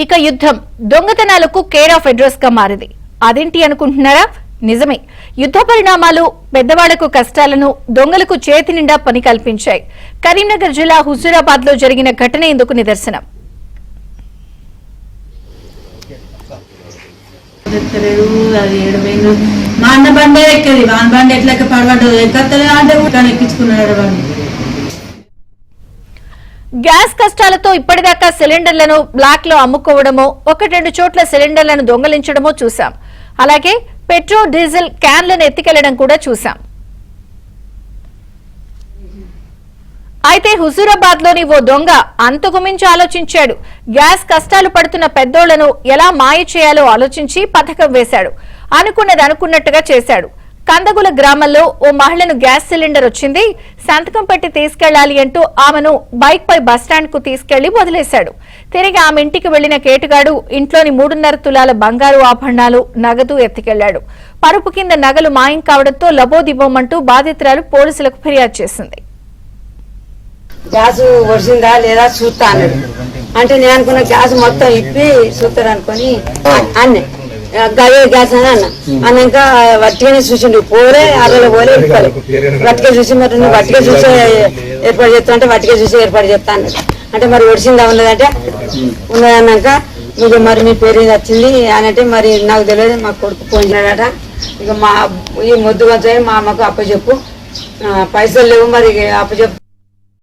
ఇక యుద్ధం దొంగతనాలకు care of address గా మారింది. అదేంటి అనుకుంటున్నారా? నిజమే. యుద్ధ పరిణామాలు పెద్దవాళ్లకు కష్టాలను, దొంగలకు చేతి నిండా పని కల్పించాయి. కరీంనగర్ జిల్లా హుజూరాబాద్ లో జరిగిన ఘటన ఇందుకు నిదర్శనం. గ్యాస్ కష్టాలతో ఇప్పటిదాకా సిలిండర్లను బ్లాక్ లో అమ్ముకోవడమో, 1-2 చోట్ల సిలిండర్లను దొంగలించడమో చూశాం. అలాగే పెట్రోల్, డీజిల్ క్యాన్లను ఎత్తికెళ్లడం కూడా చూశాం. అయితే హుజూరాబాద్ లోని ఓ దొంగ అంతకు మించి ఆలోచించాడు. గ్యాస్ కష్టాలు పడుతున్న పెద్దోళ్లను ఎలా మాయ చేయాలో ఆలోచించి పథకం వేశాడు. అనుకున్నది అనుకున్నట్టుగా చేశాడు. కందగుల గ్రామంలో ఓ మహిళను గ్యాస్ సిలిండర్ వచ్చింది, సంతకం పెట్టి తీసుకెళ్లాలి అంటూ ఆమెను బైక్ పై బస్టాండ్ కు తీసుకెళ్లి వదిలేశాడు. తిరిగి ఆమె ఇంటికి వెళ్లిన కేటుగాడు ఇంట్లోని 3.5 తులాల బంగారు ఆభరణాలు, నగదు ఎత్తికెళ్లాడు. పరుపు కింద నగలు మాయం కావడంతో లబోదిబోమంటూ బాధితురాలు పోలీసులకు ఫిర్యాదు చేసింది. గ్యాస్ వచ్చిందా లేదా చూస్తా అన్నాడు. అంటే నేను అనుకున్న గ్యాస్ మొత్తం ఇప్పి చూస్తారు అనుకుని అన్నే గవే గ్యాస్ అని అన్నాక వట్టిగానే చూసిండు. పోలే అరలో పోలే ఇప్పుకోలే వట్టిగా చూసి మరి నువ్వు వట్టిగా చూసి ఏర్పాటు చేస్తా అంటే వట్టిగా చూసి ఏర్పాటు చేస్తా అన్నాడు. అంటే మరి ఒడిసిందా ఉన్నదంటే ఉన్నదన్నాక మీకు మరి మీ పేరు వచ్చింది అని అంటే మరి నాకు తెలియదు. మా కొడుకు పోయినాడట. ఇక మా ఈ మొద్దు కొంచెం మా అమ్మకు అప్పచెప్పు, పైసలు లేవు మరి అప్పచెప్తా